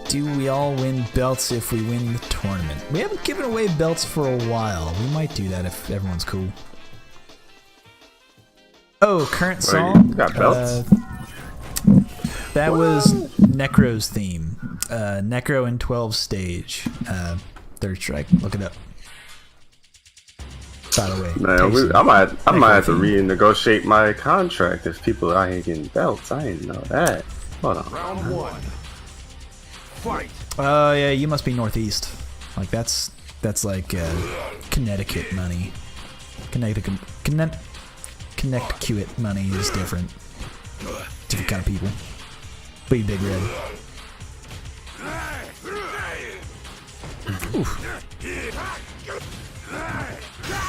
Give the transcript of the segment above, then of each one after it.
Do we all win belts if we win the tournament? We haven't given away belts for a while. We might do that if everyone's cool. Oh, current song? You got belts? That was Necro's theme. Necro in 12 stage. Third strike. Look it up. By the way. Man, I might have to renegotiate my contract if people out here getting belts. I didn't know that. Hold on. Round one. Fight. Oh yeah, you must be Northeast. Like that's like Connecticut money. Connecticut money is different. Different kind of people. Big red. Oof.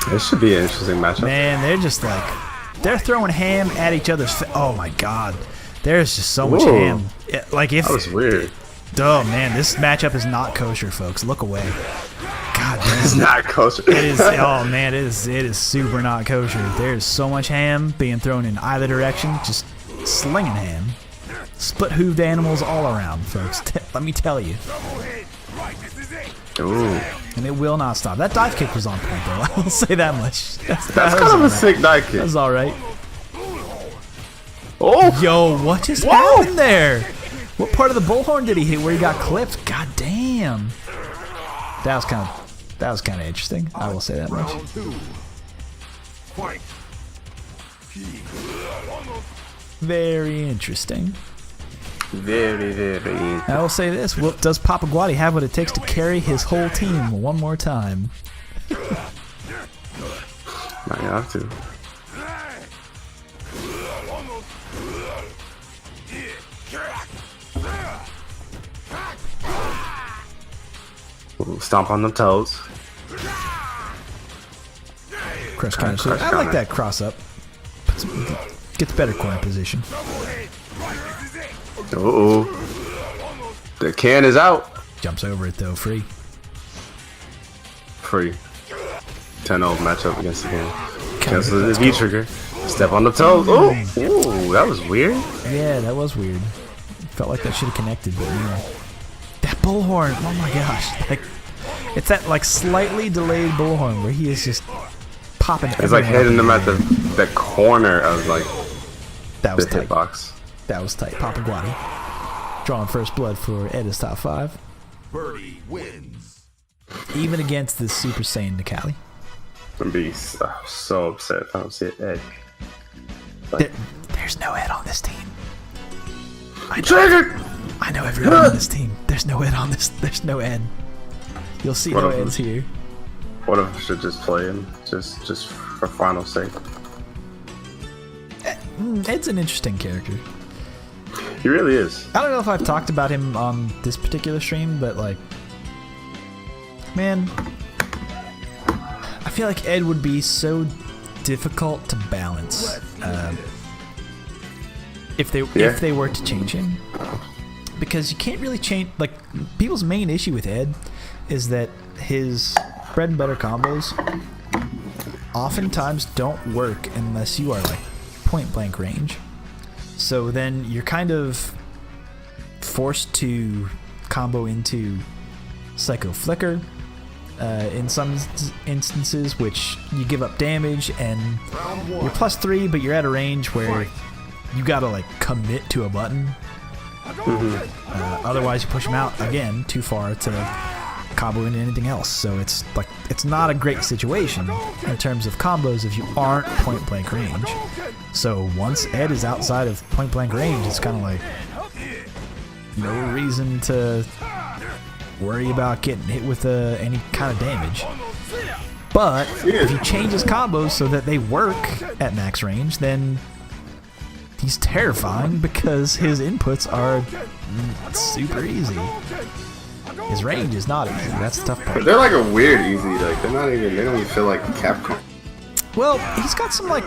This should be an interesting matchup. Man, they're just like they're throwing ham at each other's. Oh my god, there's just so much ham. Like if that was weird. Oh man, this matchup is not kosher, folks. Look away. God damn. It's not kosher. It is. Oh man, it is super not kosher. There's so much ham being thrown in either direction, just slinging ham. Split hooved animals all around, folks. Let me tell you. Ooh. And it will not stop. That dive kick was on point, though. I will say that much. That's kind of a sick dive kick. That's all right. Oh, yo, what just happened there? What part of the bullhorn did he hit where he got clipped? God damn. That was kind of interesting. I will say that much. Very interesting. Very. I will say this. Does Papa Guati have what it takes to carry his whole team one more time? Might have to. Ooh, stomp on the toes. Crush counter. I like that cross up. Gets better corner position. Uh-oh. The can is out. Jumps over it though, free. 10-0 matchup against the can. Cancel the V trigger. Step on the toes. Oh, ooh, that was weird. Yeah, that was weird. Felt like that should have connected, but yeah. That bullhorn, oh my gosh. Like, it's that like slightly delayed bullhorn where he is just popping. It's like hitting them at the corner of like that was the tight. hitbox. That was tight. Papa Guati. Drawing first blood for Ed is top 5. Birdie wins. Even against this Super Saiyan Nikali. I'm be so upset if I don't see an Ed. Like, There's no Ed on this team. Trigger! I know everyone on this team. There's no Ed on this. There's no Ed. You'll see no Eds here. What if I should just play him? Just for final sake. Ed's an interesting character. He really is. I don't know if I've talked about him on this particular stream, but like, man, I feel like Ed would be so difficult to balance if they were to change him, because you can't really change. Like, people's main issue with Ed is that his bread and butter combos oftentimes don't work unless you are like point blank range. So then you're kind of forced to combo into Psycho Flicker in some instances, which you give up damage and you're +3, but you're at a range where you gotta like commit to a button. Otherwise you push him out again too far to combo into anything else. So it's like, it's not a great situation in terms of combos if you aren't point blank range. So once Ed is outside of point blank range, it's kind of like no reason to worry about getting hit with any kind of damage. But if you change his combos so that they work at max range, then he's terrifying because his inputs are super easy. His range is not easy. That's the tough part. They're like a weird easy. Like they don't even feel like Capcom. Well, he's got some like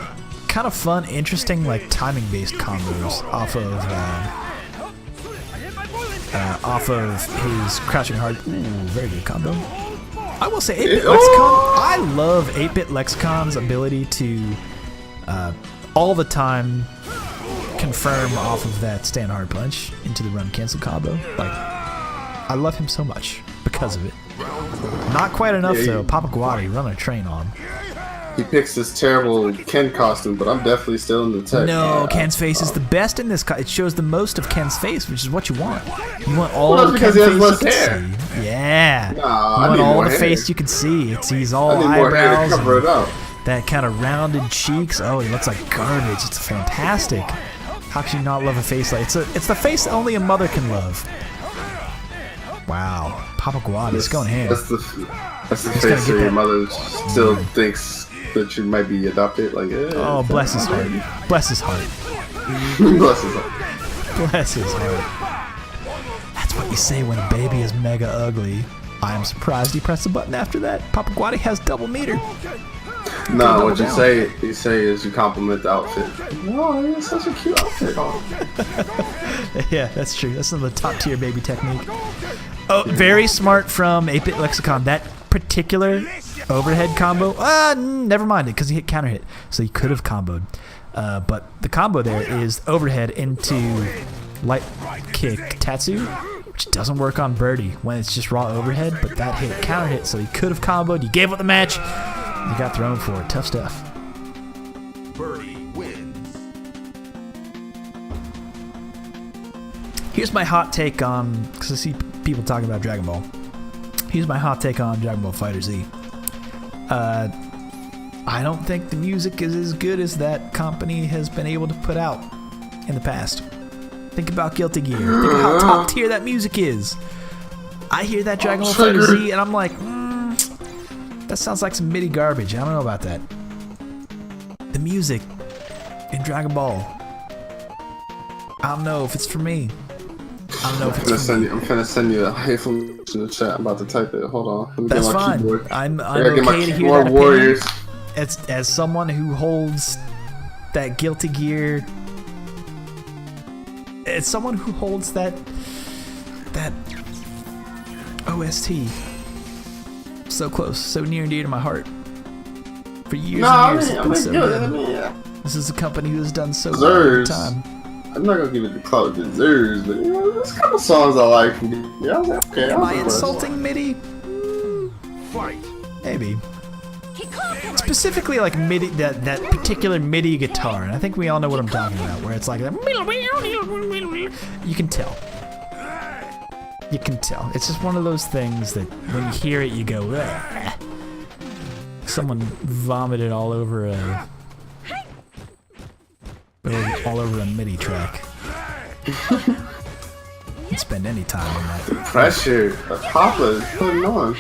kind of fun, interesting like timing based combos off of his crouching hard. Ooh, very good combo. I will say 8-Bit Lexicon. I love 8-Bit Lexicon's ability to all the time confirm off of that stand hard punch into the run cancel combo. Like, I love him so much because of it. Not quite enough though. Papa Guati, run a train on him. He picks this terrible Ken costume, but I'm definitely still in the tech. No, Ken's face is the best in this. It shows the most of Ken's face, which is what you want. You want all Well, the that's Ken because face he has you less can hair. see. Yeah. Nah, you I want need all more the hair. face you can see. He's all I need more hair to eyebrows. cover it up. That kind of rounded cheeks. Oh, he looks like garbage. It's fantastic. How can you not love a face like it's the face that only a mother can love. Wow, Papa Guati is going ham. That's the face gonna that get your that- mother still thinks that you might be adopted. Like, Oh, bless his heart. Bless his heart. Bless his heart. Bless his heart. That's what you say when a baby is mega ugly. I am surprised he pressed the button after that. Papa Guati has double meter. No, what you down. say is you compliment the outfit. Oh, it's such a cute outfit. Yeah, that's true. That's another top tier baby technique. Oh, very smart from 8-Bit Lexicon. That particular overhead combo. Never mind it because he hit counter hit, so he could have comboed. But the combo there is overhead into light kick Tatsu, which doesn't work on Birdie when it's just raw overhead. But that hit counter hit, so he could have comboed. You gave up the match. You got thrown for it. Tough stuff. Birdie wins. Here's my hot take on, because I see people talking about Dragon Ball. Here's my hot take on Dragon Ball FighterZ. I don't think the music is as good as that company has been able to put out in the past. Think about Guilty Gear. Think of how top tier that music is. I hear that Dragon Ball FighterZ and I'm like, that sounds like some MIDI garbage. I don't know about that. The music in Dragon Ball. I don't know if it's for me. I don't know if it's for me. I'm finna send you a hateful in the chat. I'm about to type it. Hold on. Let me That's get my fine. keyboard. I'm I gotta get my okay to hear keyboard that opinion. warriors. As someone who holds that Guilty Gear, as someone who holds that OST so close, so near and dear to my heart. For years and years, it's been so good. This is a company who has done so well over Zers. time. I'm not gonna give it the clout it deserves, but you know, there's a couple songs I like. Yeah, I was like, okay. Am I insulting MIDI? Fight. Maybe. Specifically, like MIDI, that particular MIDI guitar, and I think we all know what I'm talking about, where it's like that. You can tell. You can tell. It's just one of those things that when you hear it, you go, "Ugh." Someone vomited all over a MIDI track. Didn't spend any time on that. Pressure that Papa is putting on.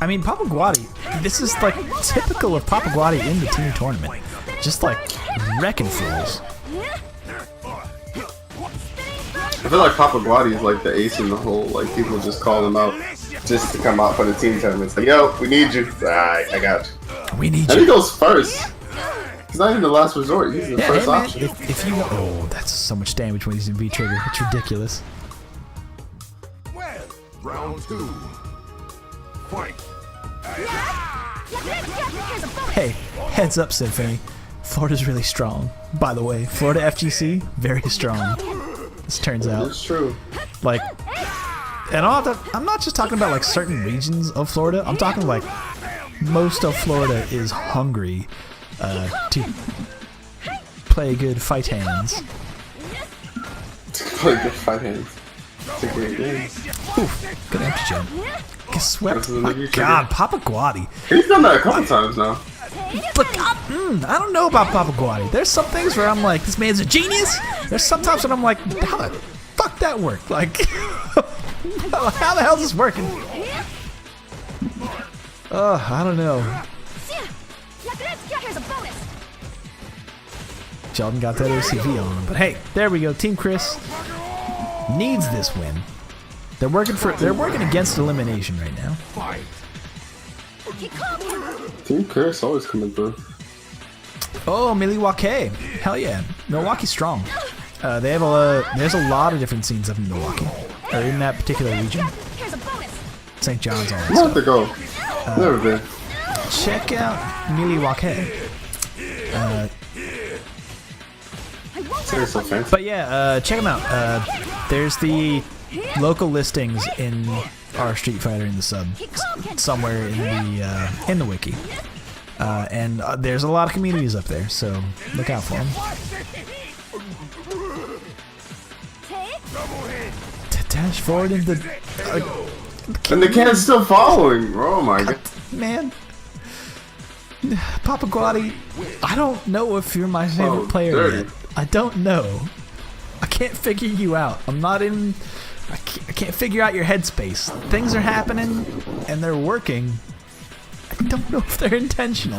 I mean, Papa Guati, this is like typical of Papa Guati in the team tournament. Just like wrecking fools. I feel like Papa Guati is like the ace in the hole. Like people just call him out just to come out for the team tournament. It's like, yo, we need you. Alright, I got you. We need And he you. goes first. He's not even the last resort. He's the Yeah, first hey, man, option. if you oh, that's so much damage when he's in V trigger. It's ridiculous. Round 2. Fight. Hey, heads up, Symphony. Florida's really strong. By the way, Florida FGC, very strong. This turns out. It's true. Like, and I'm not just talking about like certain regions of Florida. I'm talking like most of Florida is hungry to play good fight hands. Play good fight hands. It's a great game. Oof, good empty jump. Get swept. This is My a new God, Papa Guati. He's done that a couple times now. But I don't know about Papa Guati. There's some things where I'm like, this man's a genius. There's sometimes when I'm like, how the fuck that work? Like, how the hell is this working? I don't know. Sheldon got that OCV on him, but hey, there we go. Team Chris needs this win. They're working against elimination right now. Fight. Team Chris always coming through. Oh, Milwaukee. Hell yeah. Milwaukee's strong. They have there's a lot of different scenes up in Milwaukee, or in that particular region. St. John's all that I'm about stuff. to go. Never been. Check out Milwaukee. It's so fancy. But yeah, check them out. There's the local listings in our Street Fighter in the sub somewhere in the wiki. And there's a lot of communities up there, so look out for them. Dash forward into and the cat's still following. Oh my god. Man. Papa Guati, I don't know if you're my favorite player dirty. yet. I don't know. I can't figure you out. I'm not in... I can't figure out your headspace. Things are happening, and they're working. I don't know if they're intentional.